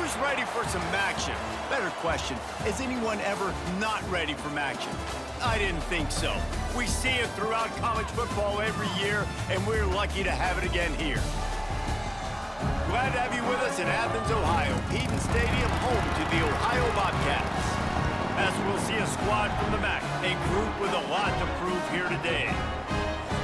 Who's ready for some action? Better question, is anyone ever not ready for action? I didn't think so. We see it throughout college football every year, and we're lucky to have it again here. Glad to have you with us in Athens, Ohio, Eaton Stadium, home to the Ohio Bobcats. As we'll see a squad from the MAC, a group with a lot to prove here today.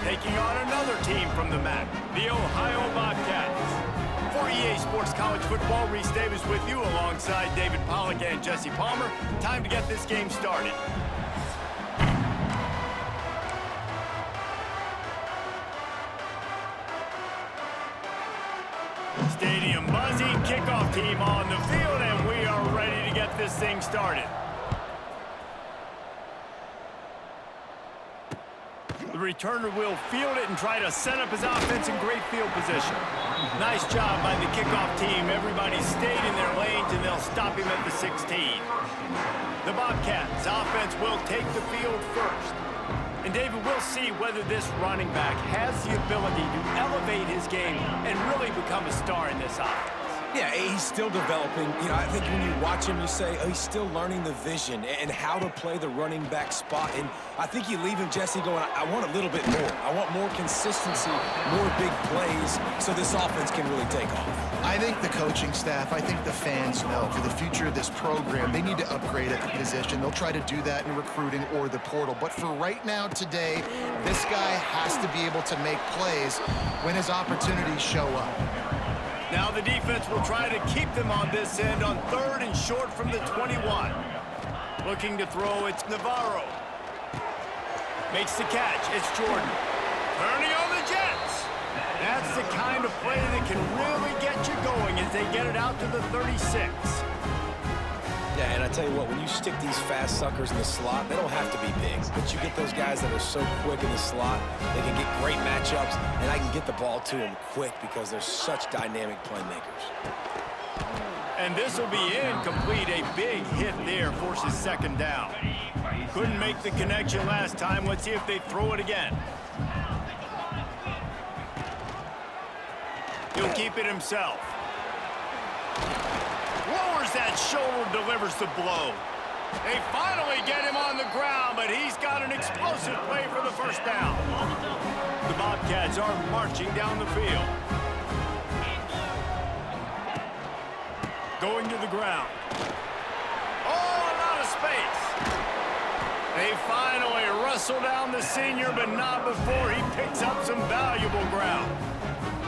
Taking on another team from the MAC, the Ohio Bobcats. For EA Sports College Football, Reese Davis with you alongside David Pollack and Jesse Palmer. Time to get this game started. Stadium buzzing, kickoff team on the field, and we are ready to get this thing started. The returner will field it and try to set up his offense in great field position. Nice job by the kickoff team. Everybody stayed in their lanes, and they'll stop him at the 16. The Bobcats offense will take the field first. And David, we'll see whether this running back has the ability to elevate his game and really become a star in this offense. Yeah, he's still developing. You know, I think when you watch him, you say, oh, he's still learning the vision and how to play the running back spot. And I think you leave him, Jesse, going, I want a little bit more. I want more consistency, more big plays, so this offense can really take off. I think the coaching staff, I think the fans know for the future of this program, they need to upgrade at the position. They'll try to do that in recruiting or the portal. But for right now, today, this guy has to be able to make plays when his opportunities show up. Now the defense will try to keep them on this end on 3rd and short from the 21. Looking to throw, it's Navarro. Makes the catch, it's Jordan. Turning on the Jets. That's the kind of play that can really get you going as they get it out to the 36. Yeah, and I tell you what, when you stick these fast suckers in the slot, they don't have to be big. But you get those guys that are so quick in the slot, they can get great matchups, and I can get the ball to them quick because they're such dynamic playmakers. And this will be incomplete. A big hit there forces 2nd down. Couldn't make the connection last time. Let's see if they throw it again. He'll keep it himself. Lowers that shoulder, delivers the blow. They finally get him on the ground, but he's got an explosive play for the 1st down. The Bobcats are marching down the field. Going to the ground. Oh, a lot of space. They finally wrestle down the senior, but not before he picks up some valuable ground.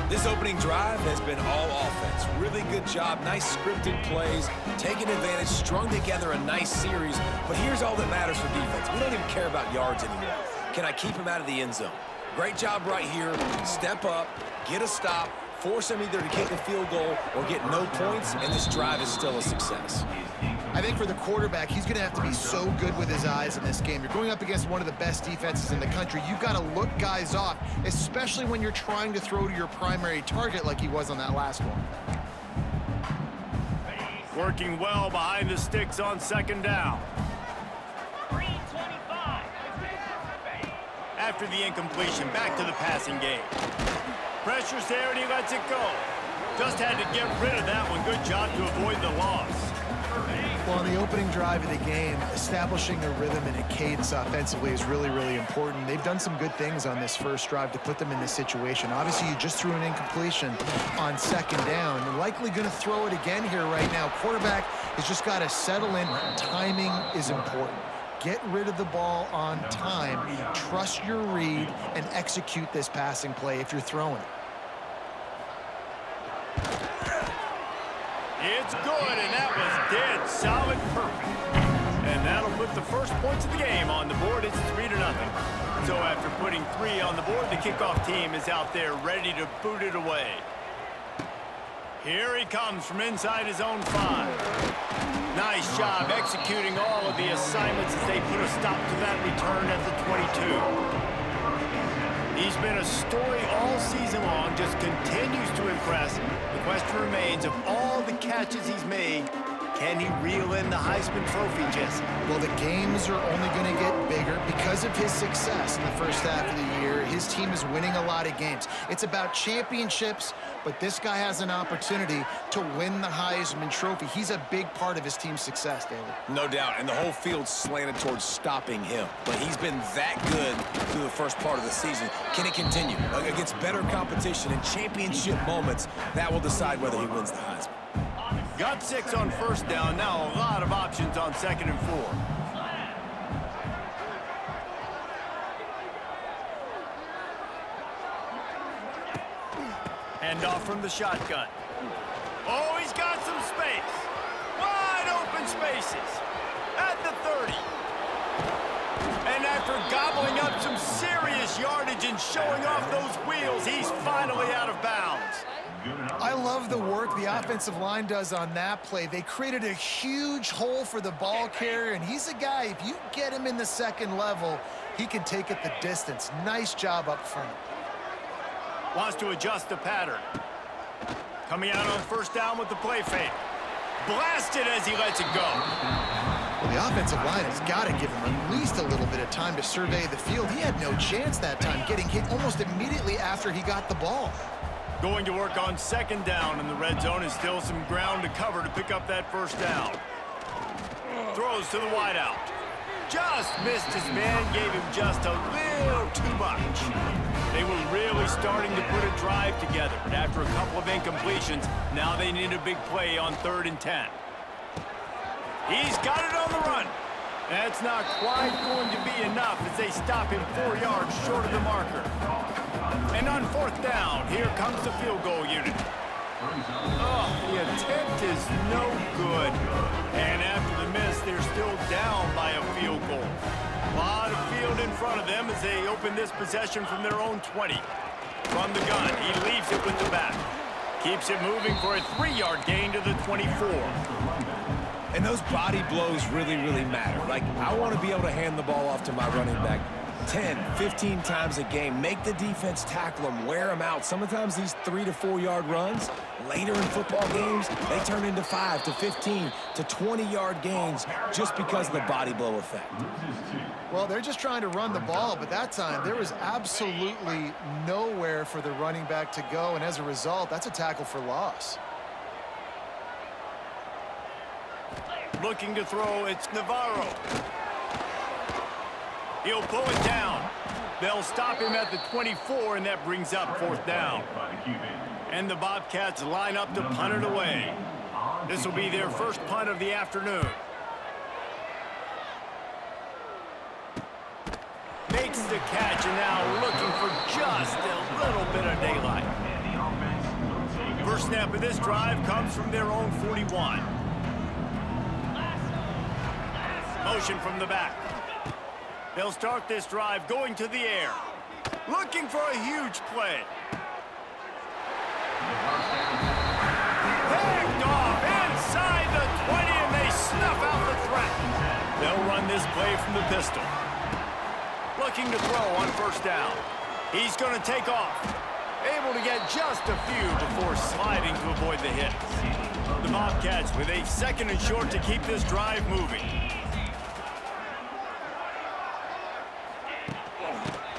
This opening drive has been all offense. Really good job, nice scripted plays, taking advantage, strung together a nice series. But here's all that matters for defense. We don't even care about yards anymore. Can I keep him out of the end zone? Great job right here. Step up, get a stop, force him either to kick a field goal or get no points, and this drive is still a success. I think for the quarterback, he's going to have to be so good with his eyes in this game. You're going up against one of the best defenses in the country. You've got to look guys off, especially when you're trying to throw to your primary target like he was on that last one. Working well behind the sticks on 2nd down. After the incompletion, back to the passing game. Pressure's there and he lets it go. Just had to get rid of that one. Good job to avoid the loss. Well, on the opening drive of the game, establishing a rhythm and a cadence offensively is really, really important. They've done some good things on this 1st drive to put them in this situation. Obviously, you just threw an incompletion on 2nd down. You're likely going to throw it again here right now. Quarterback has just got to settle in. Timing is important. Get rid of the ball on time. Trust your read and execute this passing play if you're throwing it. It's good, and that was dead solid perfect. And that'll put the first points of the game on the board. It's 3-0. So after putting 3 on the board, the kickoff team is out there ready to boot it away. Here he comes from inside his own 5. Nice job executing all of the assignments as they put a stop to that return at the 22. He's been a story all season long, just continues to impress. The question remains, of all the catches he's made, Can he reel in the Heisman Trophy, Jesse? Well, the games are only going to get bigger because of his success in the first half of the year. His team is winning a lot of games. It's about championships, but this guy has an opportunity to win the Heisman Trophy. He's a big part of his team's success, David. No doubt, and the whole field's slanted towards stopping him. But he's been that good through the first part of the season. Can it continue? Against better competition and championship moments, that will decide whether he wins the Heisman. Got 6 on first down. Now a lot of options on 2nd and 4. Hand off from the shotgun. Oh, he's got some space. Wide open spaces. At the 30. And after gobbling up some serious yardage and showing off those wheels, he's finally out of bounds. I love the work the offensive line does on that play. They created a huge hole for the ball carrier, and he's a guy, if you get him in the second level, he can take it the distance. Nice job up front. Wants to adjust the pattern. Coming out on first down with the play fake. Blasted as he lets it go. Well, the offensive line has got to give him at least a little bit of time to survey the field. He had no chance that time, getting hit almost immediately after he got the ball. Going to work on 2nd down, and the red zone is still some ground to cover to pick up that first down. Throws to the wideout. Just missed his man, gave him just a little too much. They were really starting to put a drive together, but after a couple of incompletions, now they need a big play on 3rd and 10. He's got it on the run. That's not quite going to be enough as they stop him 4 yards short of the marker. And on 4th down, here comes the field goal unit. Oh, the attempt is no good. And after the miss, they're still down by a field goal. A lot of field in front of them as they open this possession from their own 20. From the gun, he leaves it with the back. Keeps it moving for a 3-yard gain to the 24. And those body blows really, really matter. Like, I want to be able to hand the ball off to my running back 10, 15 times a game. Make the defense tackle them, wear them out. Sometimes these 3 to 4 yard runs, later in football games, they turn into 5 to 15 to 20-yard gains just because of the body blow effect. Well, they're just trying to run the ball, but that time there was absolutely nowhere for the running back to go, and as a result, that's a tackle for loss. Looking to throw, it's Navarro. He'll pull it down. They'll stop him at the 24, and that brings up 4th down. And the Bobcats line up to punt it away. This will be their first punt of the afternoon. Makes the catch, and now looking for just a little bit of daylight. First snap of this drive comes from their own 41. Motion from the back. They'll start this drive going to the air. Looking for a huge play. Picked off inside the 20, and they snuff out the threat. They'll run this play from the pistol. Looking to throw on first down. He's going to take off. Able to get just a few before sliding to avoid the hit. The Bobcats with a 2nd and short to keep this drive moving.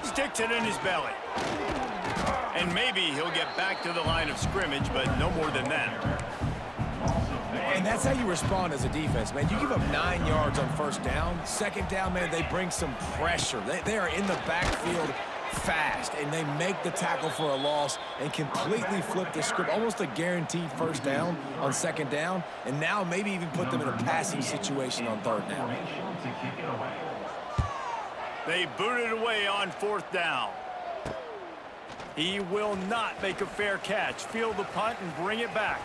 Sticks it in his belly. And maybe he'll get back to the line of scrimmage, but no more than that. And that's how you respond as a defense, man. You give up 9 yards on first down. 2nd down, man, they bring some pressure. They are in the backfield fast, and they make the tackle for a loss and completely flip the script. Almost a guaranteed first down on 2nd down, and now maybe even put them in a passing situation on 3rd down. They boot it away on 4th down. He will not make a fair catch. Field the punt and bring it back.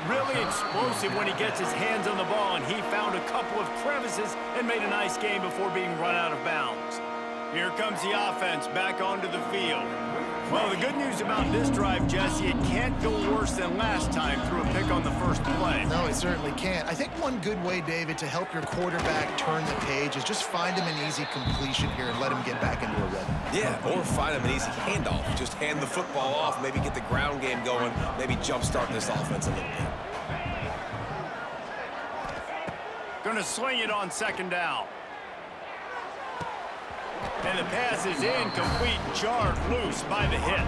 Really explosive when he gets his hands on the ball, and he found a couple of crevices and made a nice game before being run out of bounds. Here comes the offense back onto the field. Well, the good news about this drive, Jesse, it can't go worse than last time through a pick on the first play. No, it certainly can't. I think one good way, David, to help your quarterback turn the page is just find him an easy completion here and let him get back into a rhythm. Yeah, or find him an easy handoff. Just hand the football off, maybe get the ground game going, maybe jumpstart this offense a little bit. Gonna sling it on second down. And the pass is incomplete, jarred loose by the hit.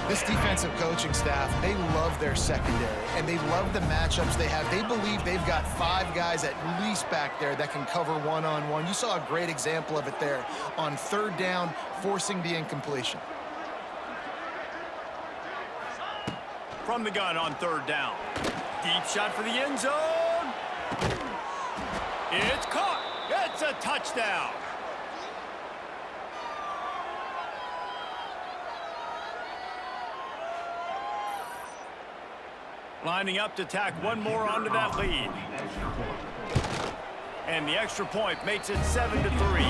This defensive coaching staff, they love their secondary, and they love the matchups they have. They believe they've got 5 guys at least back there that can cover one-on-one. You saw a great example of it there on third down, forcing the incompletion. From the gun on third down. Deep shot for the end zone. It's caught. It's a touchdown. Lining up to tack one more onto that lead. And the extra point makes it 7-3.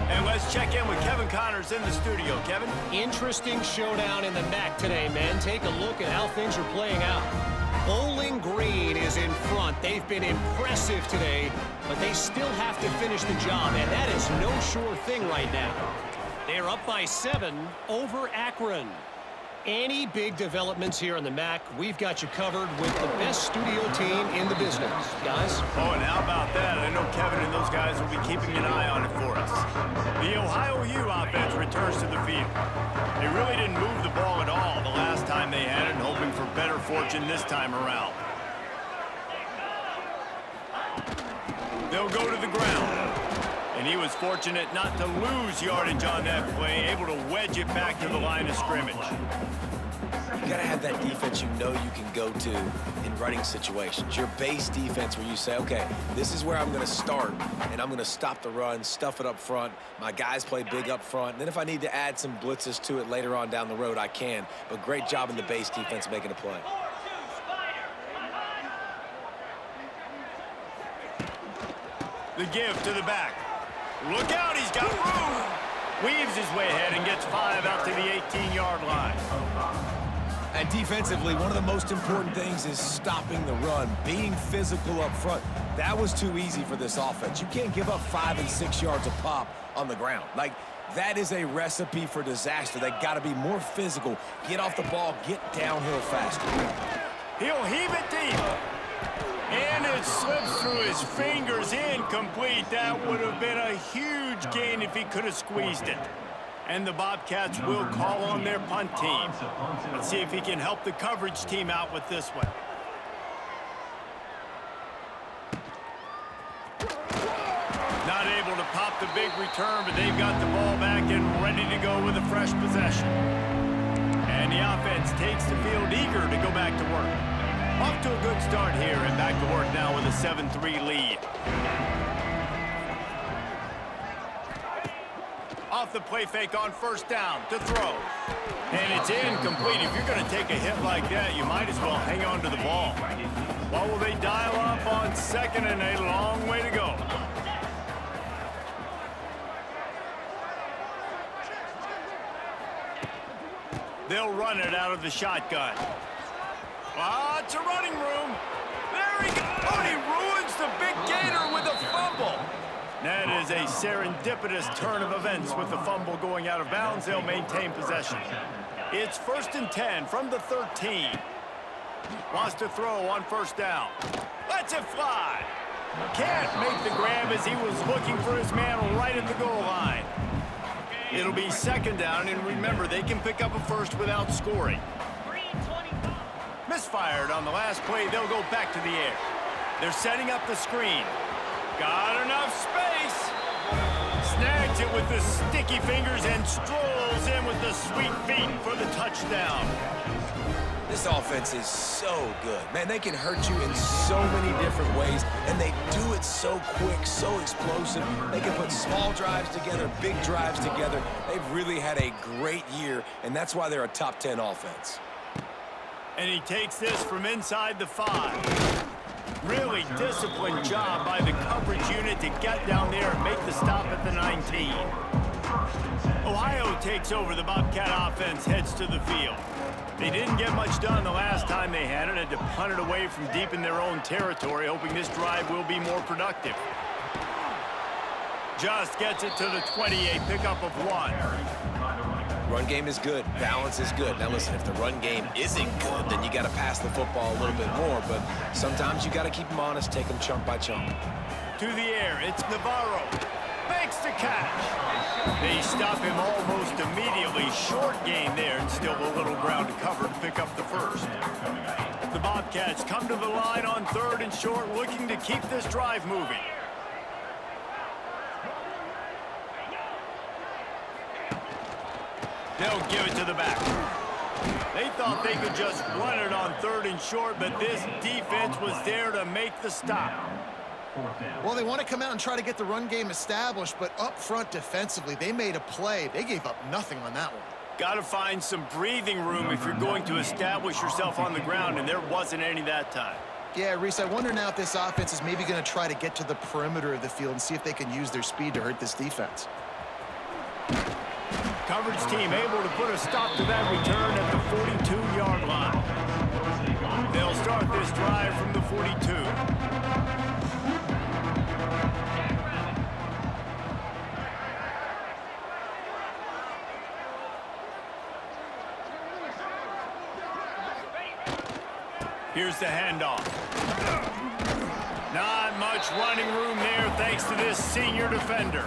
And let's check in with Kevin Connors in the studio. Kevin? Interesting showdown in the MAC today, man. Take a look at how things are playing out. Bowling Green is in front. They've been impressive today, but they still have to finish the job, and that is no sure thing right now. They're up by 7 over Akron. Any big developments here in the MAC, we've got you covered with the best studio team in the business. Guys? Oh, and how about that? I know Kevin and those guys will be keeping an eye on it for us. The Ohio U offense returns to the field. They really didn't move the ball at all the last time they had it, hoping for better fortune this time around. They'll go to the ground. And he was fortunate not to lose yardage on that play, able to wedge it back to the line of scrimmage. You gotta have that defense you know you can go to in running situations. Your base defense where you say, okay, this is where I'm gonna start, and I'm gonna stop the run, stuff it up front. My guys play big up front. And then if I need to add some blitzes to it later on down the road, I can. But great job in the base defense making a play. The give to the back. Look out, he's got room. Weaves his way ahead and gets 5 out to the 18-yard line. And defensively, one of the most important things is stopping the run, being physical up front. That was too easy for this offense. You can't give up 5 and 6 yards a pop on the ground. Like, that is a recipe for disaster. They got to be more physical, get off the ball, get downhill faster. He'll heave it deep. And it slips through his fingers, incomplete. That would have been a huge gain if he could have squeezed it. And the Bobcats will call on their punt team. Let's see if he can help the coverage team out with this one. Not able to pop the big return, but they've got the ball back and ready to go with a fresh possession. And the offense takes the field eager to go back to work. Off to a good start here and back to work now with a 7-3 lead. Off the play fake on first down to throw. And it's incomplete. If you're going to take a hit like that, you might as well hang on to the ball. What will they dial up on second and a long way to go? They'll run it out of the shotgun. Lots of running room. There he goes. Oh, he ruins the big gainer with a fumble. That is a serendipitous turn of events with the fumble going out of bounds. They'll maintain possession. It's 1st and 10 from the 13. Wants to throw on first down. Lets it fly. Can't make the grab as he was looking for his man right at the goal line. It'll be second down, and remember, they can pick up a first without scoring. Misfired on the last play. They'll go back to the air. They're setting up the screen. Got enough space. Snags it with the sticky fingers and strolls in with the sweet feet for the touchdown. This offense is so good. Man, they can hurt you in so many different ways, and they do it so quick, so explosive. They can put small drives together, big drives together. They've really had a great year, and that's why they're a top 10 offense. And he takes this from inside the 5. Really disciplined job by the coverage unit to get down there and make the stop at the 19. Ohio takes over. The Bobcat offense heads to the field. They didn't get much done the last time they had it. Had to punt it away from deep in their own territory, hoping this drive will be more productive. Just gets it to the 28, pickup of 1. Run game is good. Balance is good. Now, listen, if the run game isn't good, then you got to pass the football a little bit more. But sometimes you got to keep them honest, take them chunk by chunk. To the air, it's Navarro. Makes the catch. They stop him almost immediately. Short gain there, and still a little ground to cover to pick up the first. The Bobcats come to the line on 3rd and short, looking to keep this drive moving. They'll give it to the back. They thought they could just run it on 3rd and short, but this defense was there to make the stop. Well, they want to come out and try to get the run game established, but up front defensively, they made a play. They gave up nothing on that one. Got to find some breathing room if you're going to establish yourself on the ground, and there wasn't any that time. Yeah, Reese, I wonder now if this offense is maybe going to try to get to the perimeter of the field and see if they can use their speed to hurt this defense. Coverage team able to put a stop to that return at the 42-yard line. They'll start this drive from the 42. Here's the handoff. Not much running room there thanks to this senior defender.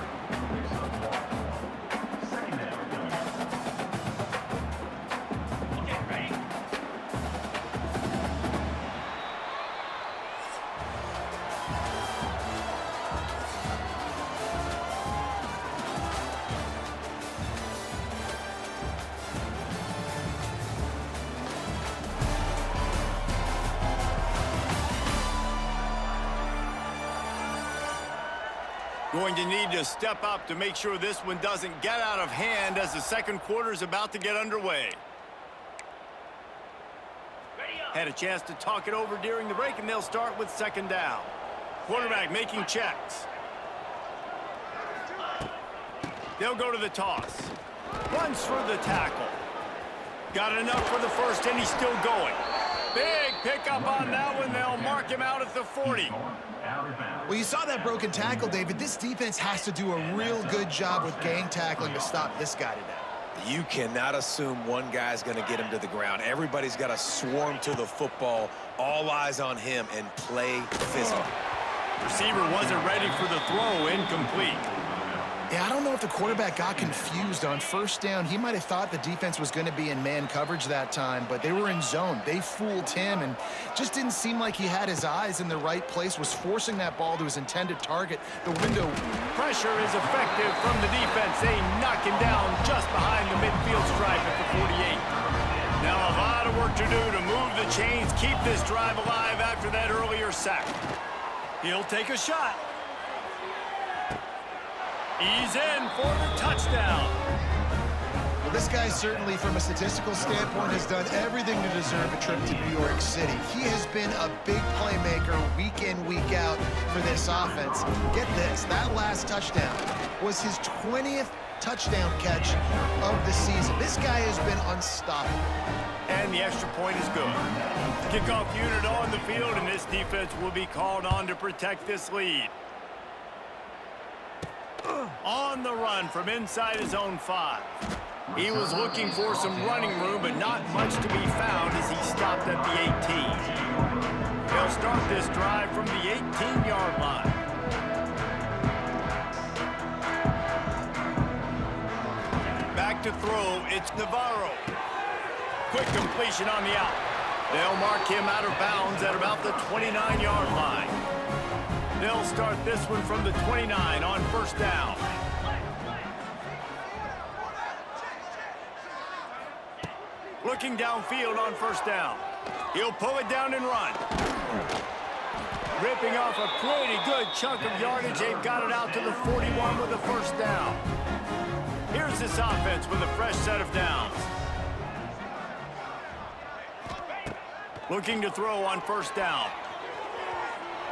Going to need to step up to make sure this one doesn't get out of hand as the second quarter is about to get underway. Had a chance to talk it over during the break, and they'll start with 2nd down. Quarterback making checks. They'll go to the toss. Runs for the tackle. Got enough for the first, and he's still going. Big pickup on that one. They'll mark him out at the 40. Well, you saw that broken tackle, David. This defense has to do a real good job with gang tackling to stop this guy today. You cannot assume one guy's going to get him to the ground. Everybody's got to swarm to the football, all eyes on him, and play physical. Receiver wasn't ready for the throw, incomplete. Yeah, I don't know if the quarterback got confused on 1st down. He might have thought the defense was going to be in man coverage that time, but they were in zone. They fooled him and just didn't seem like he had his eyes in the right place, was forcing that ball to his intended target. The window. Pressure is effective from the defense. They knock him down just behind the midfield stripe at the 48. Now a lot of work to do to move the chains, keep this drive alive after that earlier sack. He'll take a shot. He's in for the touchdown. Well, this guy certainly, from a statistical standpoint, has done everything to deserve a trip to New York City. He has been a big playmaker week in, week out for this offense. Get this, that last touchdown was his 20th touchdown catch of the season. This guy has been unstoppable. And the extra point is good. Kickoff unit on the field, and this defense will be called on to protect this lead. On the run from inside his own 5. He was looking for some running room, but not much to be found as he stopped at the 18. They'll start this drive from the 18-yard line. Back to throw, it's Navarro. Quick completion on the out. They'll mark him out of bounds at about the 29-yard line. They'll start this one from the 29 on 1st down. Looking downfield on 1st down. He'll pull it down and run. Ripping off a pretty good chunk of yardage. They've got it out to the 41 with a 1st down. Here's this offense with a fresh set of downs. Looking to throw on 1st down.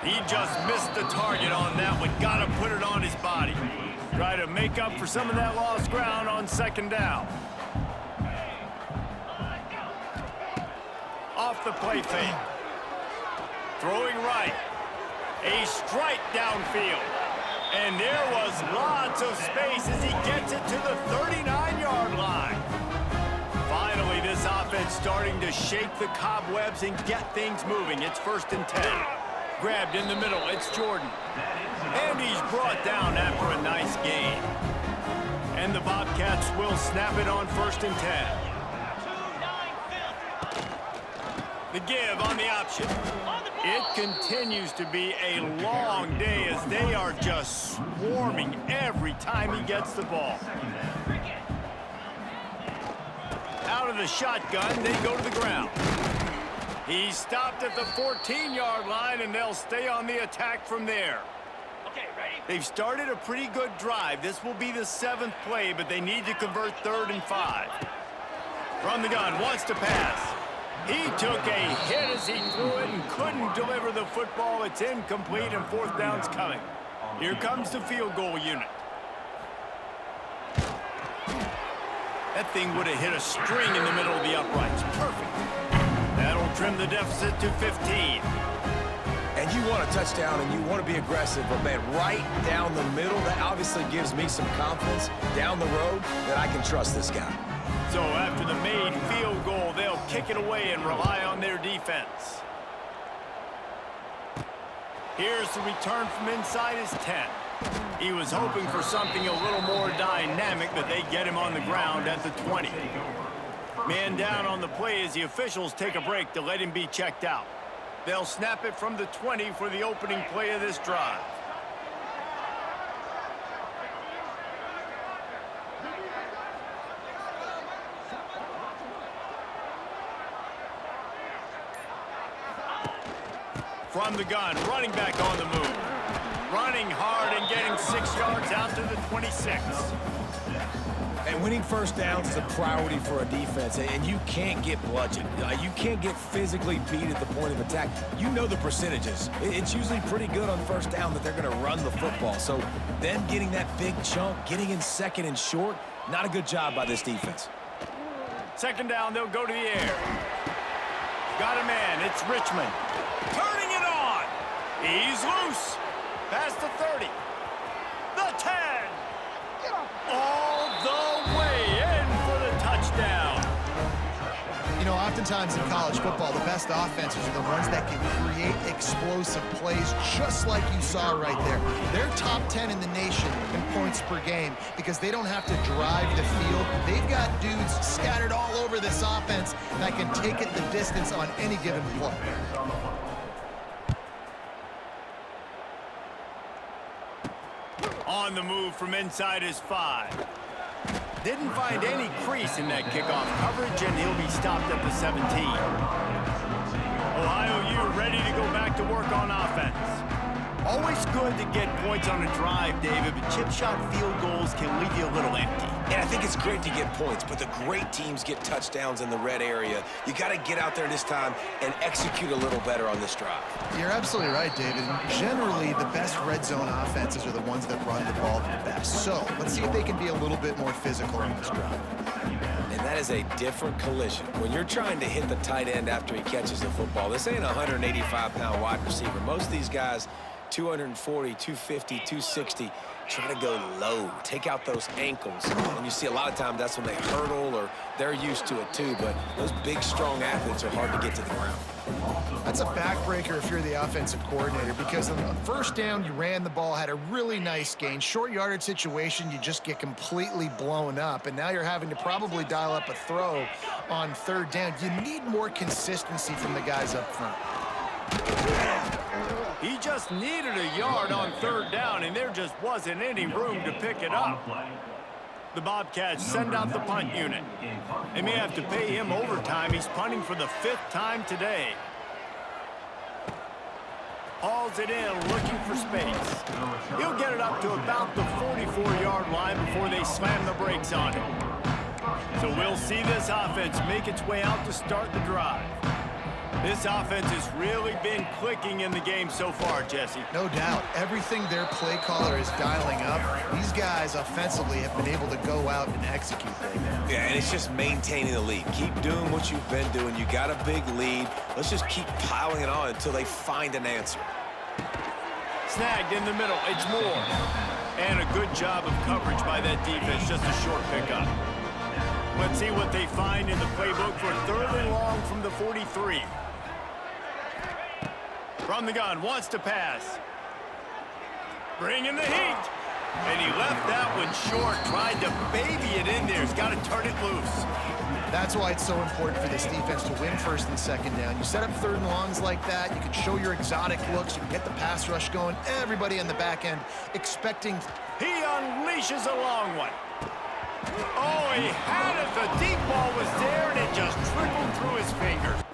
He just missed the target on that one. Got to put it on his body. Try to make up for some of that lost ground on 2nd down. Off the play fake. Throwing right. A strike downfield. And there was lots of space as he gets it to the 39-yard line. Finally, this offense starting to shake the cobwebs and get things moving. It's 1st and 10. Grabbed in the middle. It's Jordan. And he's brought down after a nice gain. And the Bobcats will snap it on 1st and 10. The give on the option. It continues to be a long day as they are just swarming every time he gets the ball. Out of the shotgun, they go to the ground. He stopped at the 14-yard line, and they'll stay on the attack from there. Okay, ready? They've started a pretty good drive. This will be the 7th play, but they need to convert 3rd and 5. From the gun, wants to pass. He took a hit as he threw it and couldn't deliver the football. It's incomplete, and 4th down's coming. Here comes the field goal unit. That thing would have hit a string in the middle of the uprights. Perfect. That'll trim the deficit to 15. And you want a touchdown and you want to be aggressive, but man, right down the middle, that obviously gives me some confidence down the road that I can trust this guy. So after the made field goal, they'll kick it away and rely on their defense. Here's the return from inside his 10. He was hoping for something a little more dynamic, but they get him on the ground at the 20. Man down on the play as the officials take a break to let him be checked out. They'll snap it from the 20 for the opening play of this drive. From the gun, running back on the move. Running hard and getting 6 yards out to the 26. And winning 1st downs is a priority for a defense, and you can't get bludgeoned. You can't get physically beat at the point of attack. You know the percentages. It's usually pretty good on 1st down that they're going to run the football. So them getting that big chunk, getting in 2nd and short, not a good job by this defense. 2nd down, they'll go to the air. Got a man, it's Richmond. Turning it on. He's loose. Past the 30. The 10. All the way in for the touchdown. You know, oftentimes in college football, the best offenses are the ones that can create explosive plays, just like you saw right there. They're top 10 in the nation in points per game because they don't have to drive the field. They've got dudes scattered all over this offense that can take it the distance on any given play. On the move from inside his 5. Didn't find any crease in that kickoff coverage, and he'll be stopped at the 17. Ohio U ready to go back to work on offense. Always good to get points on a drive, David, but chip shot field goals can leave you a little empty. And I think it's great to get points, but the great teams get touchdowns in the red area. You got to get out there this time and execute a little better on this drive. You're absolutely right, David. Generally, the best red zone offenses are the ones that run the ball the best. So let's see if they can be a little bit more physical on this drive. And that is a different collision. When you're trying to hit the tight end after he catches the football, this ain't a 185-pound wide receiver. Most of these guys, 240, 250, 260, try to go low, take out those ankles. And you see a lot of times that's when they hurdle or they're used to it too, but those big, strong athletes are hard to get to the ground. That's a backbreaker if you're the offensive coordinator because on the 1st down, you ran the ball, had a really nice gain. Short yardage situation, you just get completely blown up, and now you're having to probably dial up a throw on 3rd down. You need more consistency from the guys up front. He just needed a yard on 3rd down, and there just wasn't any room to pick it up. The Bobcats send out the punt unit. They may have to pay him overtime. He's punting for the 5th time today. Hauls it in, looking for space. He'll get it up to about the 44-yard line before they slam the brakes on him. So we'll see this offense make its way out to start the drive. This offense has really been clicking in the game so far, Jesse. No doubt. Everything their play caller is dialing up, these guys offensively have been able to go out and execute. Yeah, and it's just maintaining the lead. Keep doing what you've been doing. You got a big lead. Let's just keep piling it on until they find an answer. Snagged in the middle. It's Moore. And a good job of coverage by that defense. Just a short pickup. Let's see what they find in the playbook for 3rd and long from the 43. From the gun, wants to pass. Bringing the heat. And he left that one short, tried to baby it in there. He's got to turn it loose. That's why it's so important for this defense to win 1st and 2nd down. You set up 3rd and longs like that, you can show your exotic looks, you can get the pass rush going, everybody on the back end expecting. He unleashes a long one. Oh, he had it. The deep ball was there, and it just trickled through his fingers.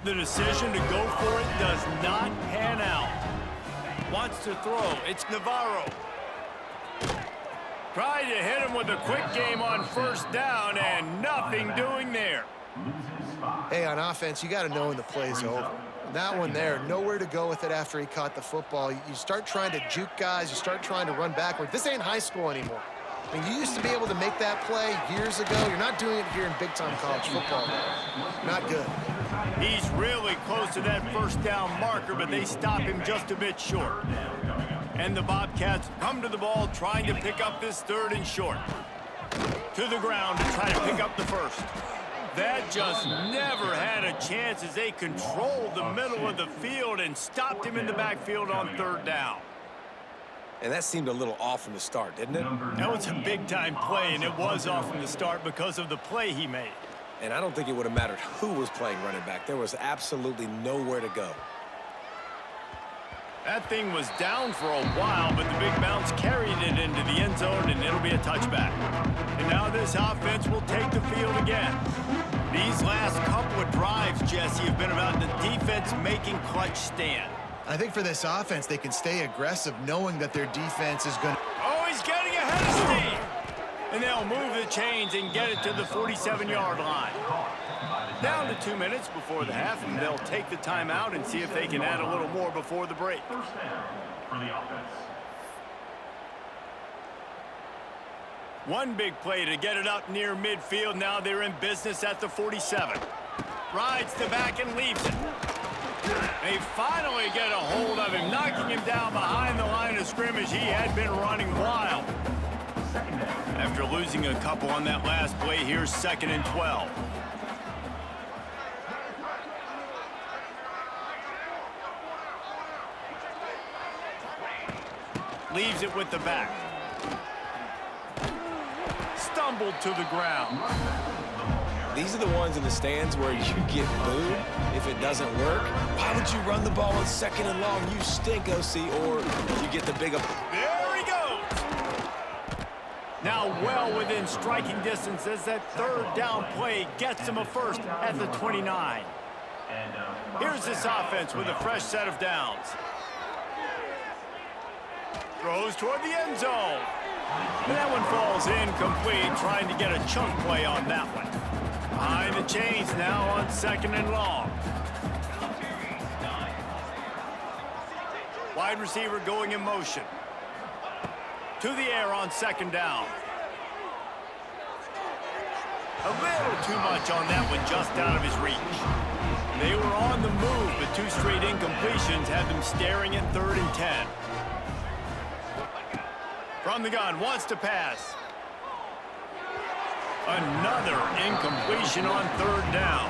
The decision to go for it does not pan out. Wants to throw. It's Navarro. Tried to hit him with a quick game on 1st down, and nothing doing there. Hey, on offense, you got to know when the play's over. That one there, nowhere to go with it after he caught the football. You start trying to juke guys. You start trying to run backward. This ain't high school anymore. I mean, you used to be able to make that play years ago. You're not doing it here in big-time college football. Not good. He's really close to that 1st down marker, but they stop him just a bit short. And the Bobcats come to the ball trying to pick up this 3rd and short. To the ground to try to pick up the 1st. That just never had a chance as they controlled the middle of the field and stopped him in the backfield on 3rd down. And that seemed a little off from the start, didn't it? That was a big-time play, and it was off from the start because of the play he made. And I don't think it would have mattered who was playing running back. There was absolutely nowhere to go. That thing was down for a while, but the big bounce carried it into the end zone, and it'll be a touchback. And now this offense will take the field again. These last couple of drives, Jesse, have been about the defense making clutch stand. I think for this offense, they can stay aggressive knowing that their defense is going to... Oh, he's getting ahead of steam. And they'll move the chains and get it to the 47-yard line. Down to 2 minutes before the half, and they'll take the timeout and see if they can add a little more before the break. 1st down for the offense. One big play to get it up near midfield. Now they're in business at the 47. Rides the back and leaves it. They finally get a hold of him, knocking him down behind the line of scrimmage. He had been running wild. After losing a couple on that last play, here's 2nd and 12. Leaves it with the back. Stumbled to the ground. These are the ones in the stands where you get booed if it doesn't work. Why would you run the ball on 2nd and long? You stink, OC, or you get the big... There he goes. Now well within striking distance as that 3rd down play gets him a 1st at the 29. Here's this offense with a fresh set of downs. Throws toward the end zone. And that one falls incomplete, trying to get a chunk play on that one. Behind the chains now on 2nd and long. Wide receiver going in motion. To the air on 2nd down. A little too much on that one, just out of his reach. They were on the move, but 2 straight incompletions had them staring at 3rd and 10. From the gun, wants to pass. Another incompletion on 3rd down.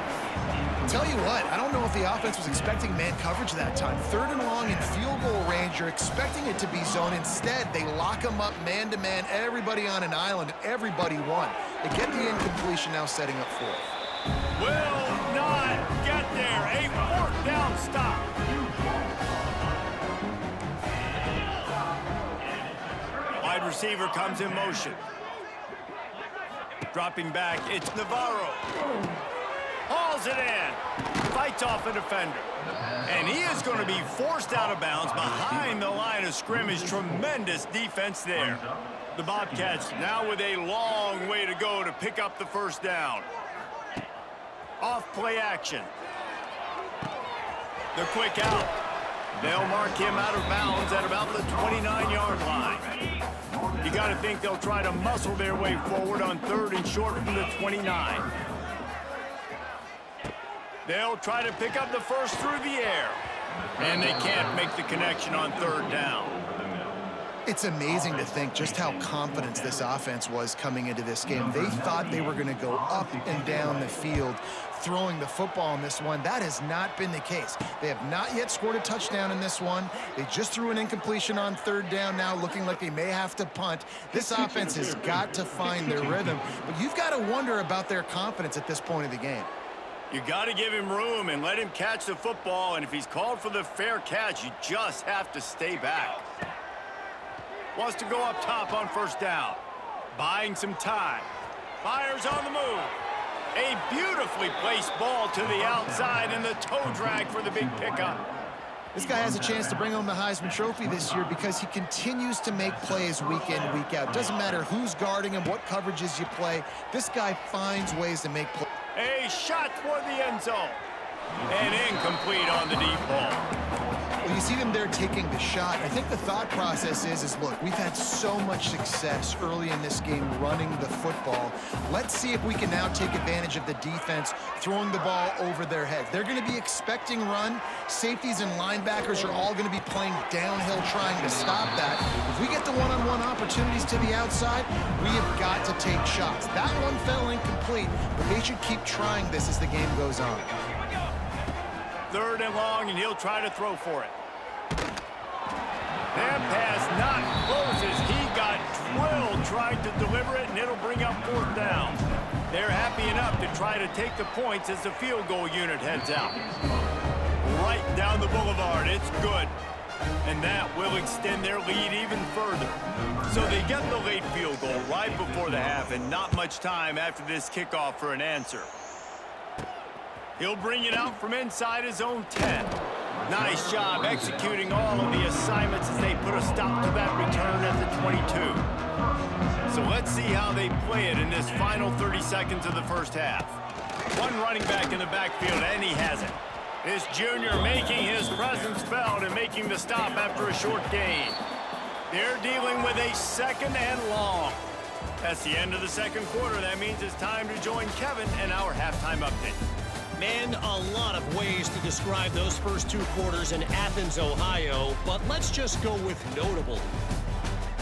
Tell you what, I don't know if the offense was expecting man coverage that time. 3rd and long in field goal range, you're expecting it to be zone. Instead, they lock them up man-to-man, everybody on an island, everybody won. They get the incompletion, now setting up 4th. Will not get there. A 4th down stop. Wide receiver comes in motion. Dropping back, it's Navarro. Hauls it in. Fights off a defender. And he is going to be forced out of bounds behind the line of scrimmage. Tremendous defense there. The Bobcats now with a long way to go to pick up the 1st down. Off play action. The quick out. They'll mark him out of bounds at about the 29-yard line. You got to think they'll try to muscle their way forward on 3rd and short from the 29. They'll try to pick up the first through the air. And they can't make the connection on 3rd down. It's amazing to think just how confident this offense was coming into this game. They thought they were going to go up and down the field throwing the football in this one. That has not been the case. They have not yet scored a touchdown in this one. They just threw an incompletion on 3rd down now, looking like they may have to punt. This offense has got to find their rhythm, but you've got to wonder about their confidence at this point of the game. You got to give him room and let him catch the football, and if he's called for the fair catch, you just have to stay back. Wants to go up top on 1st down. Buying some time. Fires on the move. A beautifully placed ball to the outside and the toe drag for the big pickup. This guy has a chance to bring home the Heisman Trophy this year because he continues to make plays week in, week out. Doesn't matter who's guarding him, what coverages you play. This guy finds ways to make plays. A shot toward the end zone. And incomplete on the deep ball. Well, you see them there taking the shot. I think the thought process is look, we've had so much success early in this game running the football. Let's see if we can now take advantage of the defense throwing the ball over their heads. They're going to be expecting run. Safeties and linebackers are all going to be playing downhill trying to stop that. If we get the one-on-one opportunities to the outside, we have got to take shots. That one fell incomplete, but they should keep trying this as the game goes on. 3rd and long, and he'll try to throw for it. That pass not close as he got drilled trying to deliver it, and it'll bring up 4th down. They're happy enough to try to take the points as the field goal unit heads out. Right down the boulevard, it's good. And that will extend their lead even further. So they get the late field goal right before the half, and not much time after this kickoff for an answer. He'll bring it out from inside his own 10. Nice job executing all of the assignments as they put a stop to that return at the 22. So let's see how they play it in this final 30 seconds of the first half. One running back in the backfield, and he has it. This junior making his presence felt and making the stop after a short gain. They're dealing with a 2nd and long. That's the end of the 2nd quarter. That means it's time to join Kevin and our halftime update. Man, a lot of ways to describe those first 2 quarters in Athens, Ohio, but let's just go with notable.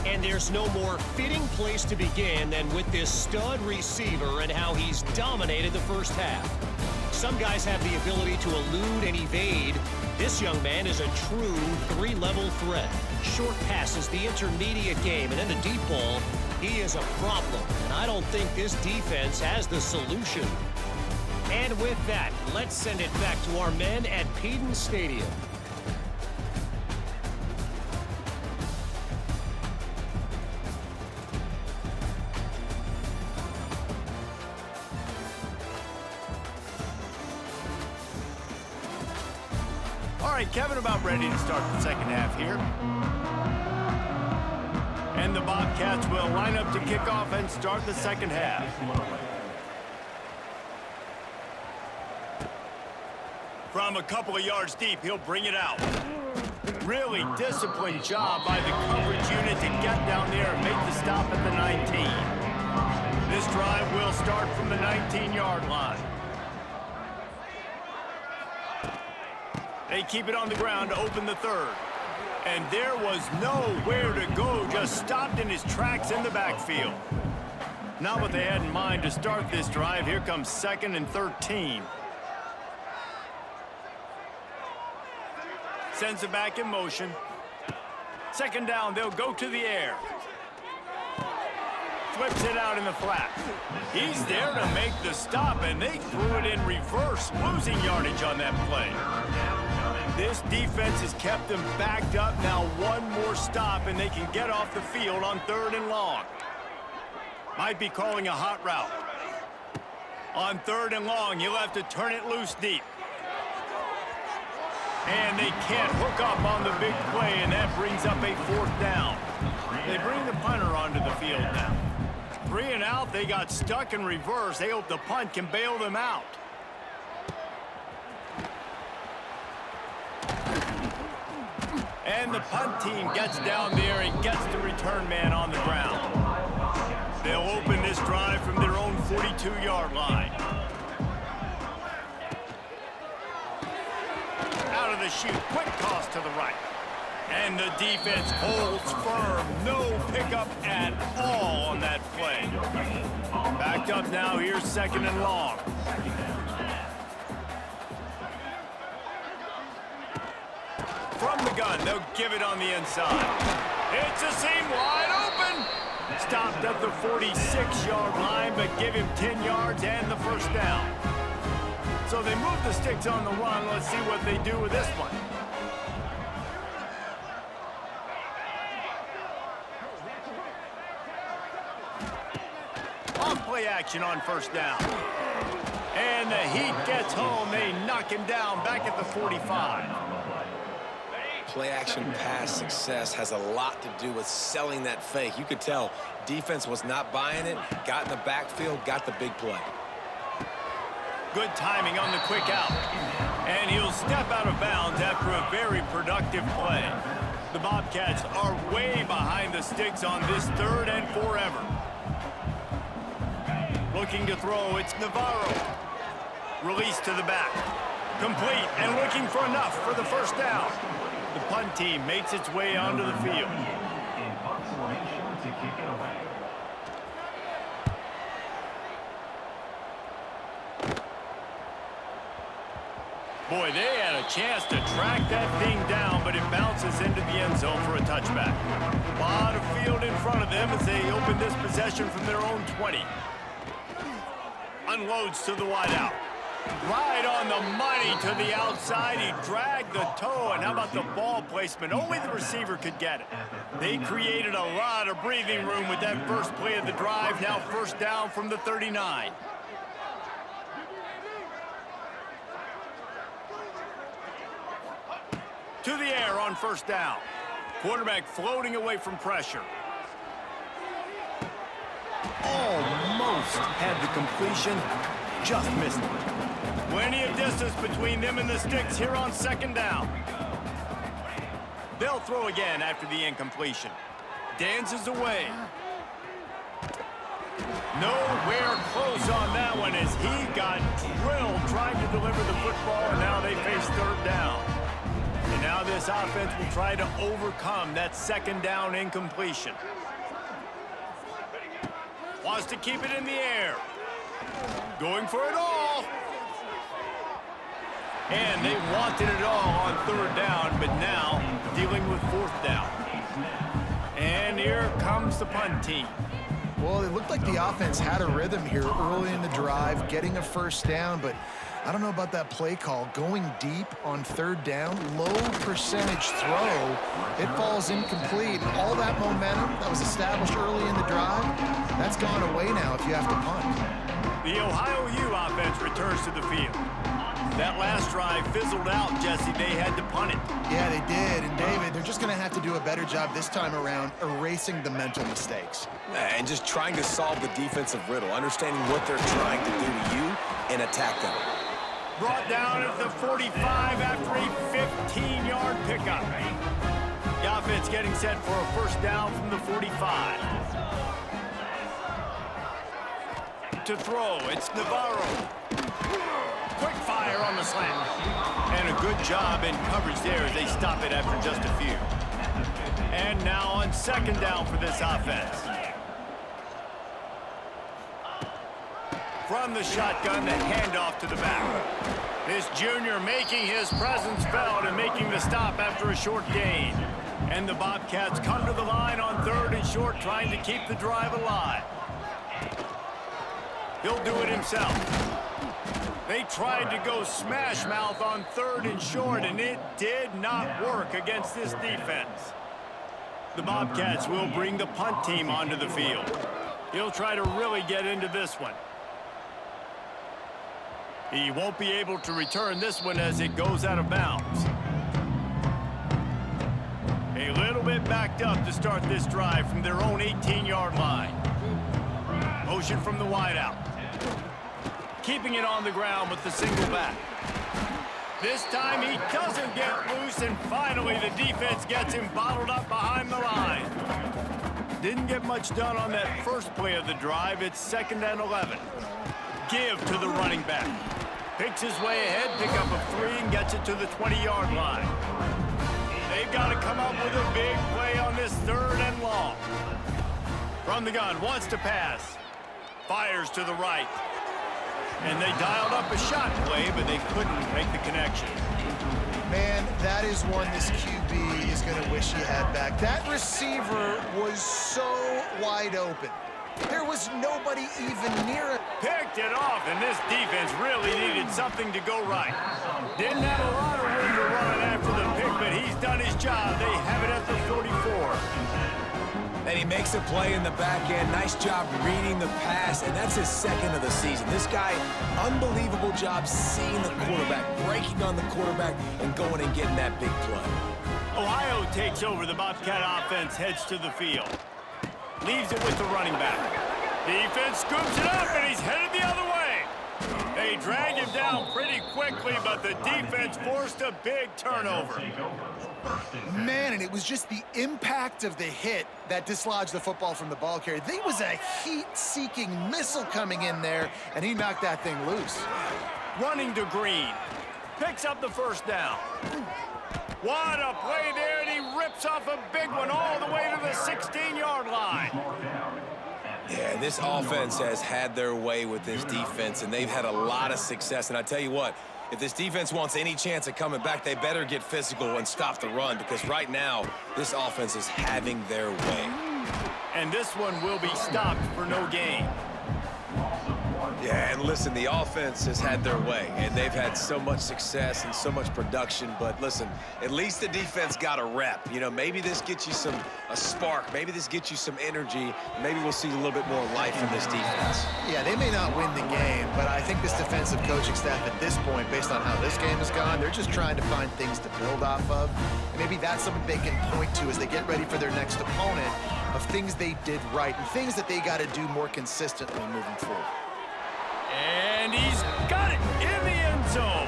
And there's no more fitting place to begin than with this stud receiver and how he's dominated the first half. Some guys have the ability to elude and evade. This young man is a true 3-level threat. Short passes, the intermediate game, and then the deep ball. He is a problem, and I don't think this defense has the solution. And with that, let's send it back to our men at Peden Stadium. All right, Kevin, about ready to start the 2nd half here. And the Bobcats will line up to kick off and start the 2nd half. From a couple of yards deep, he'll bring it out. Really disciplined job by the coverage unit to get down there and make the stop at the 19. This drive will start from the 19-yard line. They keep it on the ground to open the 3rd. And there was nowhere to go, just stopped in his tracks in the backfield. Not what they had in mind to start this drive. Here comes 2nd and 13. Sends it back in motion. 2nd down, they'll go to the air. Flips it out in the flat. He's there to make the stop, and they threw it in reverse, losing yardage on that play. This defense has kept them backed up. Now one more stop, and they can get off the field on 3rd and long. Might be calling a hot route. On 3rd and long, you'll have to turn it loose deep. And they can't hook up on the big play, and that brings up a 4th down. They bring the punter onto the field now. 3 and out, they got stuck in reverse. They hope the punt can bail them out. And the punt team gets down there and gets the return man on the ground. They'll open this drive from their own 42-yard line. Out of the chute, quick toss to the right. And the defense holds firm. No pickup at all on that play. Backed up now, here's 2nd and long. From the gun, they'll give it on the inside. It's a seam wide open. Stopped at the 46-yard line, but give him 10 yards and the first down. So they move the sticks on the run. Let's see what they do with this one. Play action on 1st down. And the Heat gets home. They knock him down back at the 45. Play action pass success has a lot to do with selling that fake. You could tell defense was not buying it, got in the backfield, got the big play. Good timing on the quick out. And he'll step out of bounds after a very productive play. The Bobcats are way behind the sticks on this 3rd and forever. Looking to throw, it's Navarro. Release to the back. Complete and looking for enough for the first down. The punt team makes its way onto the field. In punt formation to kick it away. Boy, they had a chance to track that thing down, but it bounces into the end zone for a touchback. A lot of field in front of them as they open this possession from their own 20. Unloads to the wideout. Right on the money to the outside. He dragged the toe, and how about the ball placement? Only the receiver could get it. They created a lot of breathing room with that first play of the drive. Now 1st down from the 39. To the air on 1st down. Quarterback floating away from pressure. Almost had the completion, just missed it. Plenty of distance between them and the sticks here on 2nd down. They'll throw again after the incompletion. Dances away. Nowhere close on that one as he got drilled trying to deliver the football, and now they face 3rd down. And now this offense will try to overcome that 2nd down incompletion. Wants to keep it in the air. Going for it all. And they wanted it all on 3rd down, but now dealing with 4th down. And here comes the punt team. Well, it looked like the offense had a rhythm here early in the drive, getting a 1st down, but I don't know about that play call. Going deep on 3rd down, low percentage throw, it falls incomplete. All that momentum that was established early in the drive, that's gone away now if you have to punt. The Ohio U offense returns to the field. That last drive fizzled out, Jesse. They had to punt it. Yeah, they did. And David, they're just going to have to do a better job this time around erasing the mental mistakes. And just trying to solve the defensive riddle, understanding what they're trying to do to you and attack them. Brought down at the 45 after a 15-yard pickup. The offense getting set for a 1st down from the 45. To throw, it's Navarro. Quick fire on the slant. And a good job in coverage there as they stop it after just a few. And now on 2nd down for this offense. From the shotgun, the handoff to the back. This junior making his presence felt and making the stop after a short gain. And the Bobcats come to the line on 3rd and short, trying to keep the drive alive. He'll do it himself. They tried to go smash mouth on 3rd and short, and it did not work against this defense. The Bobcats will bring the punt team onto the field. He'll try to really get into this one. He won't be able to return this one as it goes out of bounds. A little bit backed up to start this drive from their own 18-yard line. Motion from the wideout. Keeping it on the ground with the single back. This time he doesn't get loose, and finally the defense gets him bottled up behind the line. Didn't get much done on that first play of the drive. It's 2nd and 11. Give to the running back. Picks his way ahead, pick up a 3, and gets it to the 20-yard line. They've got to come up with a big play on this 3rd and long. From the gun, wants to pass. Fires to the right. And they dialed up a shot play, but they couldn't make the connection. Man, that is one this QB is going to wish he had back. That receiver was so wide open. There was nobody even near it. Picked it off, and this defense really needed something to go right. Didn't have a lot of room to run after the pick, but he's done his job. They have it at the 44. And he makes a play in the back end. Nice job reading the pass, and that's his 2nd of the season. This guy, unbelievable job seeing the quarterback, breaking on the quarterback, and going and getting that big play. Ohio takes over. The Bobcat offense heads to the field. Leaves it with the running back. Defense scoops it up, and he's headed the other way. They drag him down pretty quickly, but the defense forced a big turnover. Man, and it was just the impact of the hit that dislodged the football from the ball carrier. There was a heat-seeking missile coming in there, and he knocked that thing loose. Running to Green. Picks up the 1st down. What a play there, and he rips off a big one all the way to the 16-yard line. Yeah, this offense has had their way with this defense, and they've had a lot of success. And I tell you what, if this defense wants any chance of coming back, they better get physical and stop the run, because right now, this offense is having their way. And this one will be stopped for no gain. Yeah, and listen, the offense has had their way, and they've had so much success and so much production. But listen, at least the defense got a rep. You know, maybe this gets you a spark. Maybe this gets you some energy. Maybe we'll see a little bit more life in this defense. Yeah, they may not win the game, but I think this defensive coaching staff at this point, based on how this game has gone, they're just trying to find things to build off of. And maybe that's something they can point to as they get ready for their next opponent, of things they did right and things that they got to do more consistently moving forward. And he's got it in the end zone.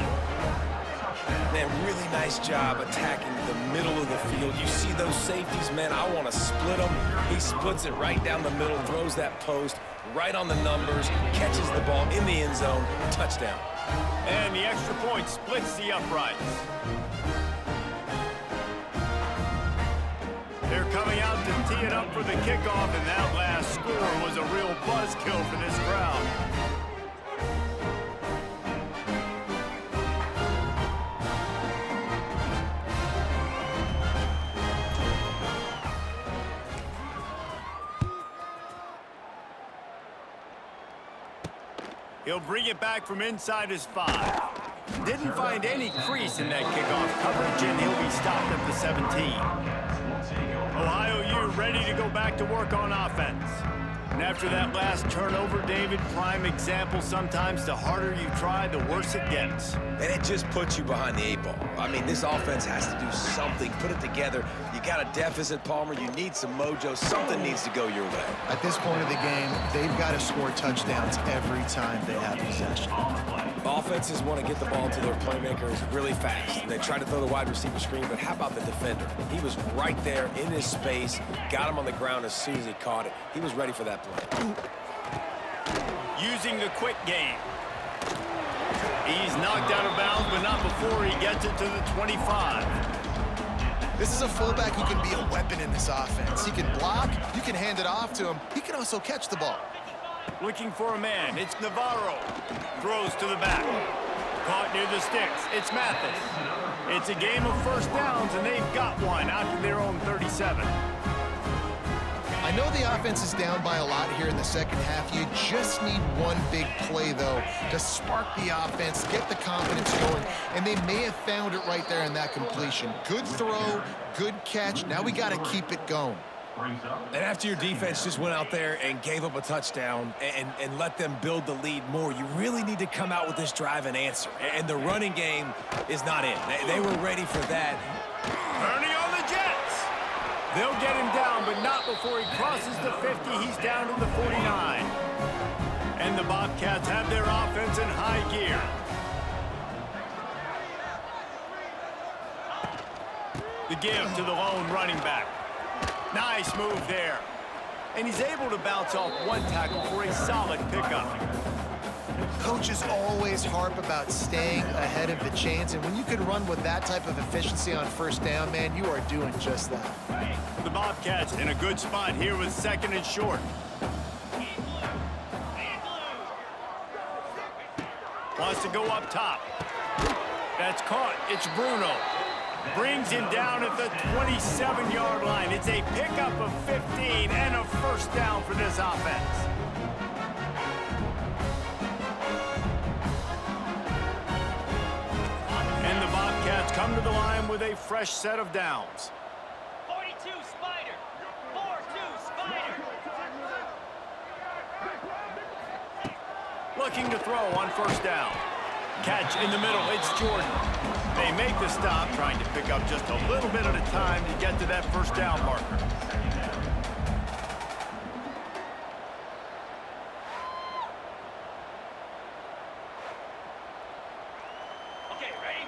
Man, really nice job attacking the middle of the field. You see those safeties, man, I want to split them. He splits it right down the middle, throws that post, right on the numbers, catches the ball in the end zone, touchdown. And the extra point splits the uprights. They're coming out to tee it up for the kickoff, and that last score was a real buzzkill for this crowd. He'll bring it back from inside his 5. Didn't find any crease in that kickoff coverage, and he'll be stopped at the 17. Ohio U ready to go back to work on offense. And after that last turnover, David, prime example, sometimes the harder you try, the worse it gets. And it just puts you behind the 8 ball. I mean, this offense has to do something, put it together. You got a deficit, Palmer. You need some mojo. Something needs to go your way. At this point of the game, they've got to score touchdowns every time they have possession. Offenses want to get the ball to their playmakers really fast. And they try to throw the wide receiver screen, but how about the defender? He was right there in his space, got him on the ground as soon as he caught it. He was ready for that play. Using the quick game. He's knocked out of bounds, but not before he gets it to the 25. This is a fullback who can be a weapon in this offense. He can block, you can hand it off to him. He can also catch the ball. Looking for a man. It's Navarro. Throws to the back. Caught near the sticks. It's Mathis. It's a game of first downs, and they've got one out to their own 37. I know the offense is down by a lot here in the second half. You just need one big play, though, to spark the offense, get the confidence going, and they may have found it right there in that completion. Good throw, good catch. Now we got to keep it going. And after your defense just went out there and gave up a touchdown and let them build the lead more, you really need to come out with this drive and answer. And the running game is not in. They were ready for that. Turning on the Jets. They'll get him down, but not before he crosses the 50. He's down to the 49. And the Bobcats have their offense in high gear. give to the lone running back. Nice move there. And he's able to bounce off one tackle for a solid pickup. Coaches always harp about staying ahead of the chains, and when you can run with that type of efficiency on first down, man, you are doing just that. The Bobcats in a good spot here with 2nd and short. Wants to go up top. That's caught. It's Bruno. Brings him down at the 27-yard line. It's a pickup of 15 and a first down for this offense. And the Bobcats come to the line with a fresh set of downs. 42 Spider. 4-2 Spider. Looking to throw on first down. Catch in the middle. It's Jordan. They make the stop, trying to pick up just a little bit at a time to get to that first down marker. Okay, ready?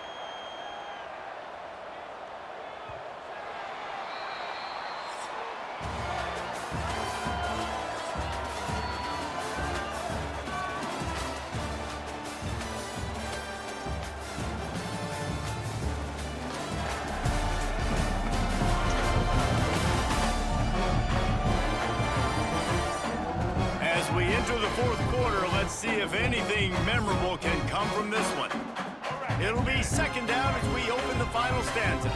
As we enter the 4th quarter, let's see if anything memorable can come from this one. It'll be 2nd down as we open the final stanza.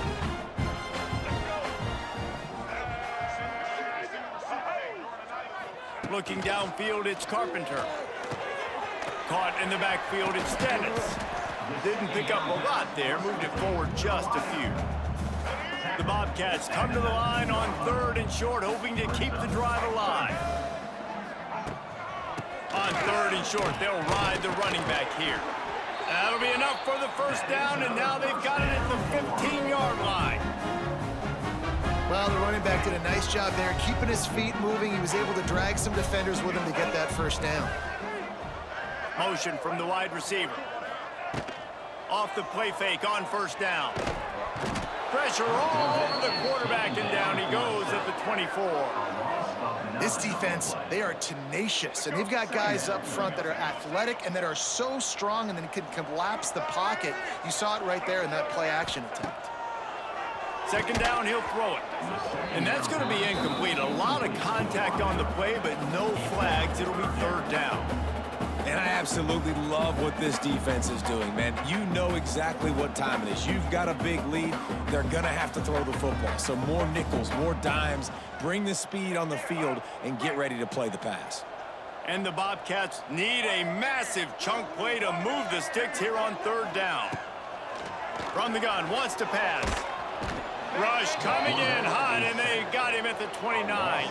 Looking downfield, it's Carpenter. Caught in the backfield, it's Dennis. Didn't pick up a lot there, moved it forward just a few. The Bobcats come to the line on 3rd and short, hoping to keep the drive alive. On 3rd and short, they'll ride the running back here. That'll be enough for the first down, and now they've got it at the 15-yard line. Well, the running back did a nice job there, keeping his feet moving. He was able to drag some defenders with him to get that first down. Motion from the wide receiver. Off the play fake on first down. Pressure all over the quarterback, and down he goes at the 24. This defense, they are tenacious, and they've got guys up front that are athletic and that are so strong and then can collapse the pocket. You saw it right there in that play-action attempt. 2nd down, he'll throw it. And that's going to be incomplete. A lot of contact on the play, but no flags. It'll be 3rd down. And I absolutely love what this defense is doing, man. You know exactly what time it is. You've got a big lead. They're going to have to throw the football. So more nickels, more dimes. Bring the speed on the field and get ready to play the pass. And the Bobcats need a massive chunk play to move the sticks here on 3rd down. From the gun, wants to pass. Rush coming in hot, and they got him at the 29.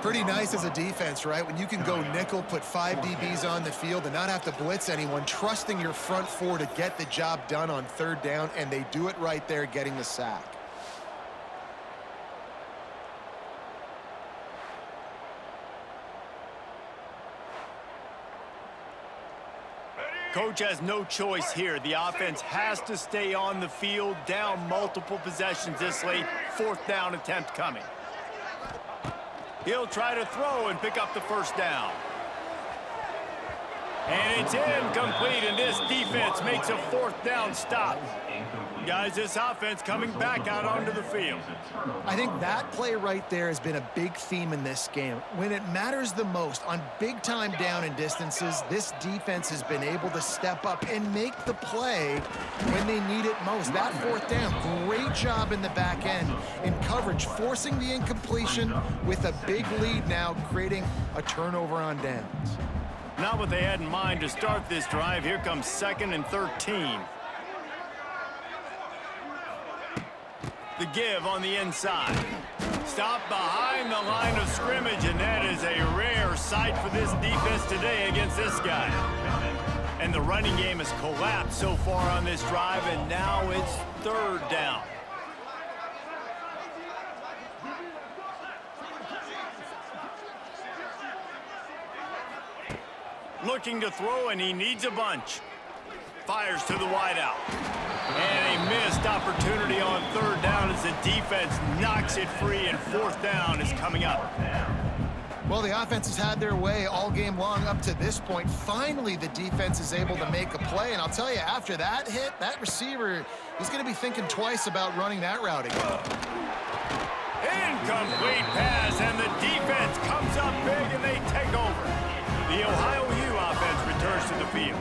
Pretty nice as a defense, right? When you can go nickel, put 5 DBs on the field and not have to blitz anyone, trusting your front 4 to get the job done on 3rd down, and they do it right there, getting the sack. Coach has no choice here. The offense has to stay on the field, down multiple possessions this late. 4th down attempt coming. He'll try to throw and pick up the first down. And it's incomplete, and this defense makes a 4th down stop. Guys, this offense coming back out onto the field. I think that play right there has been a big theme in this game. When it matters the most, on big-time down and distances, this defense has been able to step up and make the play when they need it most. That 4th down, great job in the back end in coverage, forcing the incompletion with a big lead now, creating a turnover on downs. Not what they had in mind to start this drive. Here comes 2nd and 13. The give on the inside. Stop behind the line of scrimmage, and that is a rare sight for this defense today against this guy. And the running game has collapsed so far on this drive, and now it's 3rd down. Looking to throw, and he needs a bunch. Fires to the wideout. And a missed opportunity on third down as the defense knocks it free, and fourth down is coming up. Well, the offense has had their way all game long up to this point. Finally, the defense is able to make a play. And I'll tell you, after that hit, that receiver, he's going to be thinking twice about running that route again. Incomplete pass, and the defense comes up big, and they take over. The Ohio U offense returns to the field.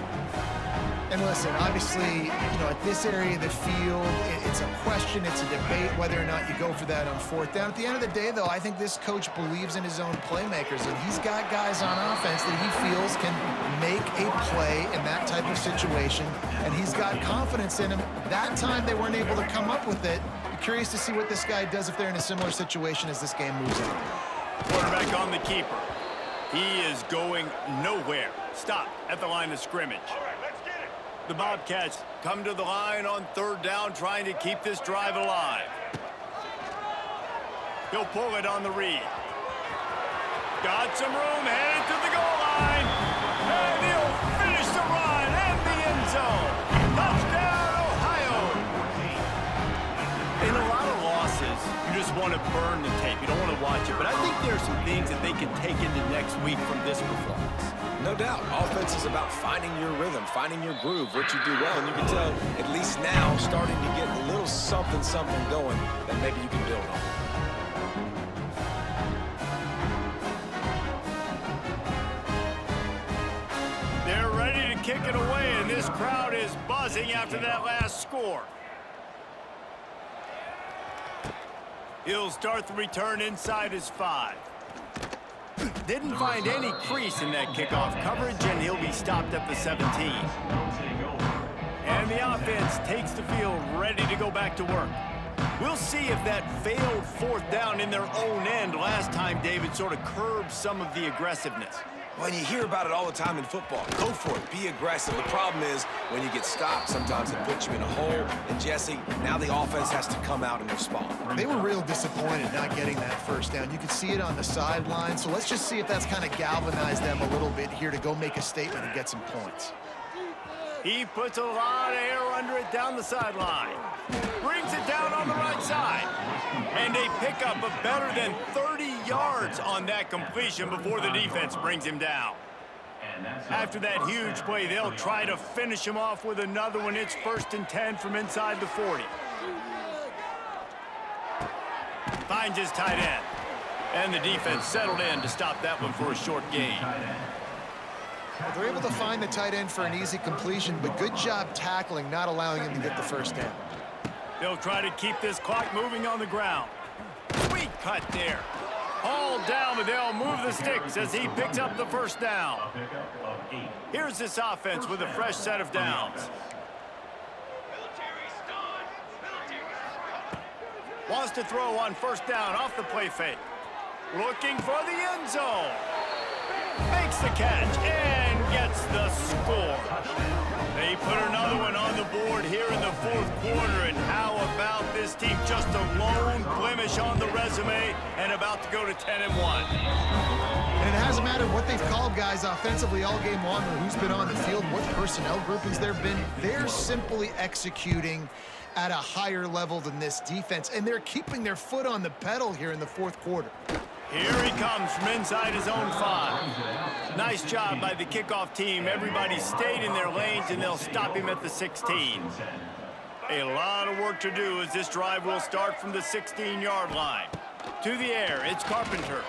And listen, obviously, at this area of the field, it's a question, it's a debate whether or not you go for that on fourth down. At the end of the day, though, I think this coach believes in his own playmakers, and he's got guys on offense that he feels can make a play in that type of situation, and he's got confidence in him. That time they weren't able to come up with it. Be curious to see what this guy does if they're in a similar situation as this game moves on. Quarterback on the keeper. He is going nowhere. Stop at the line of scrimmage. The Bobcats come to the line on third down, trying to keep this drive alive. He'll pull it on the read. Got some room, headed to the goal line. And he'll finish the run and the end zone. Touchdown, Ohio. In a lot of losses, you just want to burn the tape. You don't want to watch it. But I think there are some things that they can take into next week from this performance. No doubt. Offense is about finding your rhythm, finding your groove, what you do well. And you can tell, at least now, starting to get a little something going that maybe you can build on. They're ready to kick it away, and this crowd is buzzing after that last score. He'll start the return inside his 5. Didn't find any crease in that kickoff coverage, and he'll be stopped at the 17. And the offense takes the field, ready to go back to work. We'll see if that failed fourth down in their own end last time, David, sort of curbed some of the aggressiveness. Well, you hear about it all the time in football. Go for it. Be aggressive. The problem is when you get stopped, sometimes it puts you in a hole. And, Jesse, now the offense has to come out and respond. They were real disappointed not getting that first down. You could see it on the sideline. So let's just see if that's kind of galvanized them a little bit here to go make a statement and get some points. He puts a lot of air under it down the sideline. Brings it down on the right side. And a pickup of better than 30 yards on that completion before the defense brings him down. After that huge play, they'll try to finish him off with another one. It's 1st and 10 from inside the 40. Finds his tight end. And the defense settled in to stop that one for a short gain. Well, they're able to find the tight end for an easy completion, but good job tackling, not allowing him to get the first down. They'll try to keep this clock moving on the ground. Sweet cut there. All down, but they'll move the sticks as he picks up the first down. Here's this offense with a fresh set of downs. Wants to throw on first down off the play fake. Looking for the end zone. Makes the catch and gets the score. They put another one on the board here in the fourth quarter. And how about this team? Just a lone blemish on the resume and about to go to 10-1. And it hasn't mattered what they've called guys offensively all game long or who's been on the field, what personnel groupings there have been. They're simply executing at a higher level than this defense, and they're keeping their foot on the pedal here in the fourth quarter. Here he comes from inside his own 5. Nice job by the kickoff team. Everybody stayed in their lanes, and they'll stop him at the 16. A lot of work to do as this drive will start from the 16-yard line. To the air, it's Carpenter.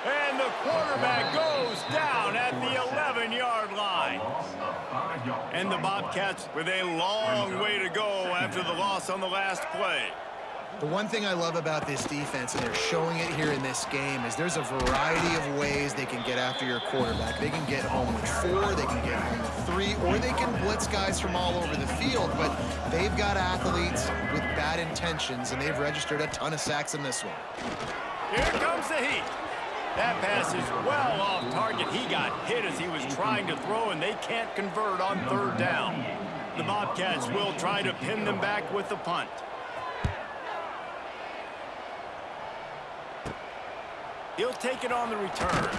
And the quarterback goes down at the 11-yard line. And the Bobcats with a long way to go after the loss on the last play. The one thing I love about this defense, and they're showing it here in this game, is there's a variety of ways they can get after your quarterback. They can get home with 4, they can get home with 3, or they can blitz guys from all over the field. But they've got athletes with bad intentions, and they've registered a ton of sacks in this one. Here comes the heat. That pass is well off target. He got hit as he was trying to throw, and they can't convert on third down. The Bobcats will try to pin them back with the punt. He'll take it on the return.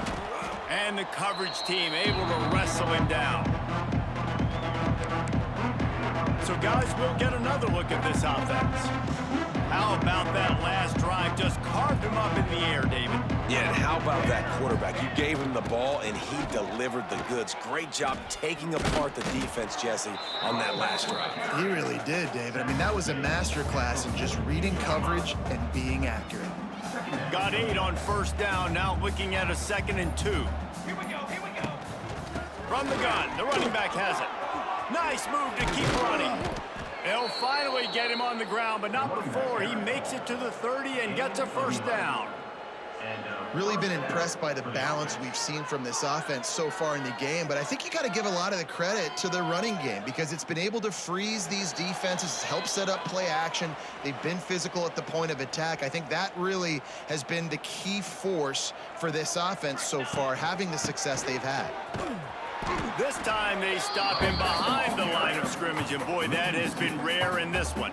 And the coverage team able to wrestle him down. So, guys, we'll get another look at this offense. How about that last drive? Just carved him up in the air, David. Yeah, and how about that quarterback? You gave him the ball, and he delivered the goods. Great job taking apart the defense, Jesse, on that last drive. He really did, David. I mean, that was a masterclass in just reading coverage and being accurate. Got 8 on first down, now looking at a 2nd and 2. Here we go, here we go. From the gun, the running back has it. Nice move to keep running. They'll finally get him on the ground, but not before he makes it to the 30 and gets a first down. Really been impressed by the balance we've seen from this offense so far in the game, but I think you got to give a lot of the credit to the running game because it's been able to freeze these defenses, help set up play action. They've been physical at the point of attack. I think that really has been the key force for this offense so far, having the success they've had. This time they stop him behind the line of scrimmage, and boy, that has been rare in this one.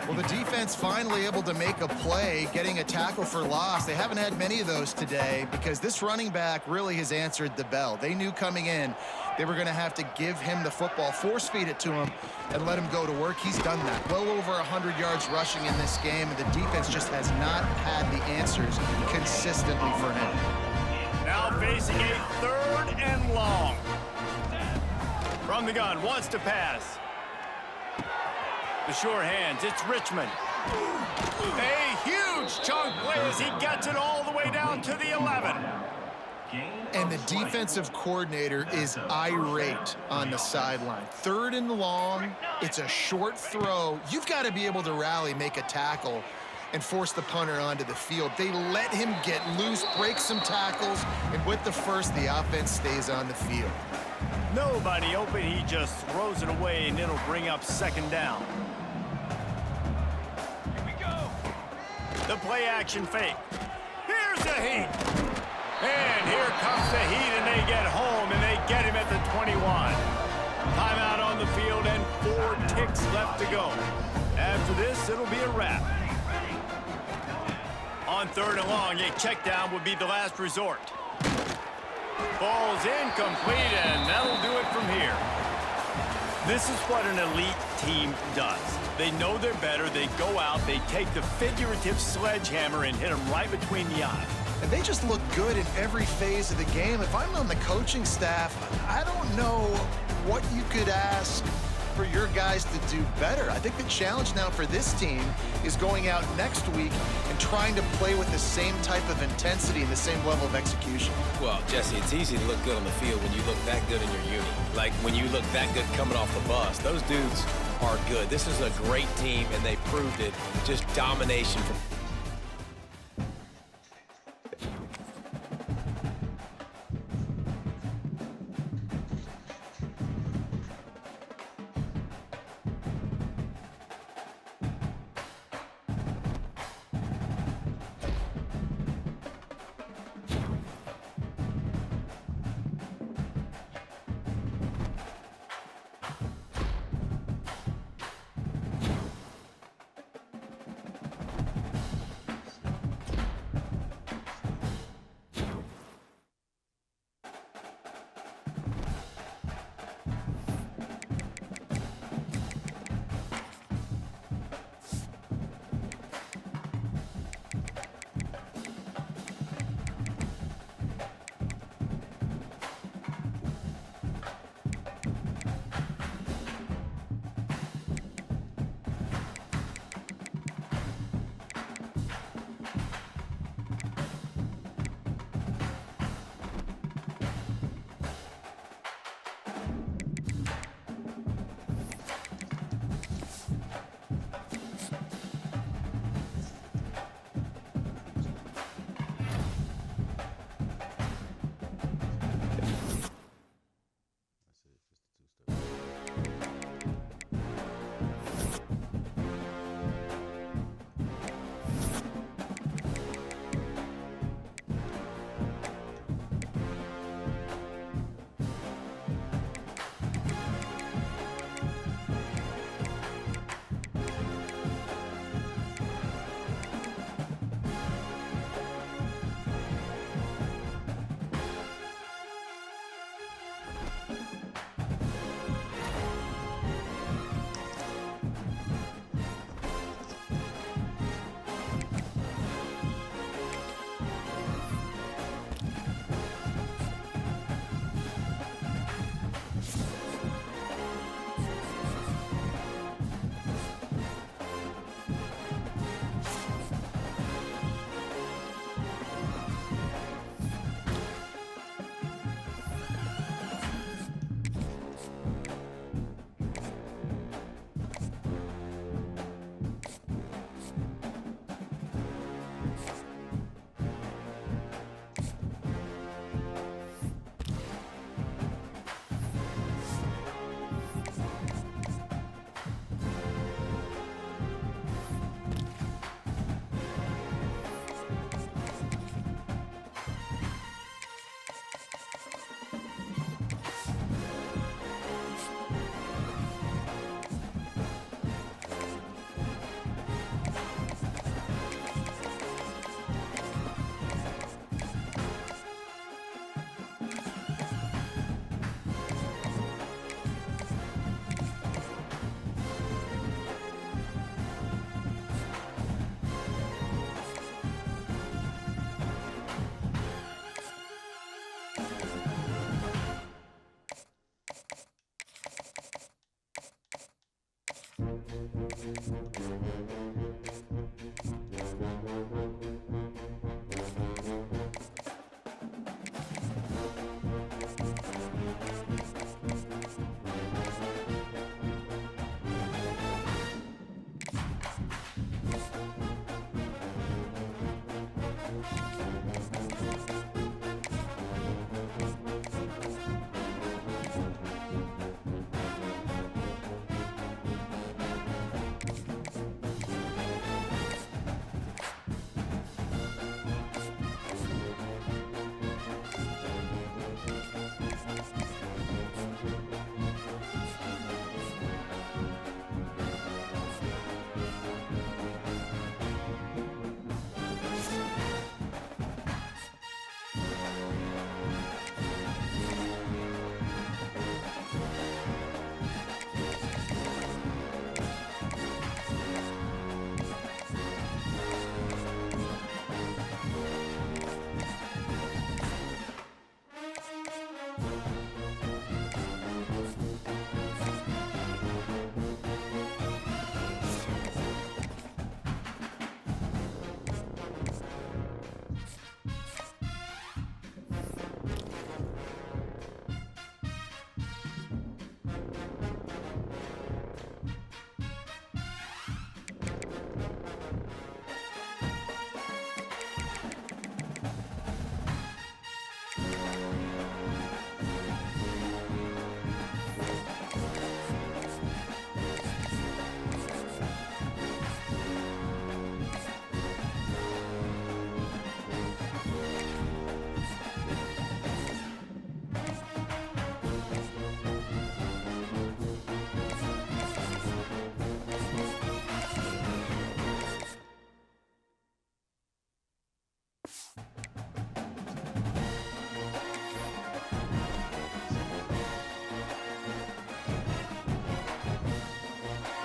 Well, the defense finally able to make a play, getting a tackle for loss. They haven't had many of those today because this running back really has answered the bell. They knew coming in they were going to have to give him the football, force feed it to him, and let him go to work. He's done that. Well over 100 yards rushing in this game, and the defense just has not had the answers consistently for him. Now facing a 3rd and long. From the gun, wants to pass. The sure hands, it's Richmond. A huge chunk play as he gets it all the way down to the 11. And the defensive coordinator is irate on the sideline. 3rd and long, it's a short throw. You've got to be able to rally, make a tackle, and force the punter onto the field. They let him get loose, break some tackles, and with the first, the offense stays on the field. Nobody open, he just throws it away, and it'll bring up 2nd down. Here we go. The play action fake. Here's the heat. And here comes the heat, and they get home, and they get him at the 21. Timeout on the field, and 4 ticks left to go. After this, it'll be a wrap. On 3rd and long, a check down would be the last resort. Ball's incomplete, and that'll do it from here. This is what an elite team does. They know they're better. They go out, they take the figurative sledgehammer and hit them right between the eyes. And they just look good in every phase of the game. If I'm on the coaching staff, I don't know what you could ask for your guys to do better. I think the challenge now for this team is going out next week and trying to play with the same type of intensity and the same level of execution. Well, Jesse, it's easy to look good on the field when you look that good in your uni. Like when you look that good coming off the bus. Those dudes are good. This is a great team, and they proved it. Just domination from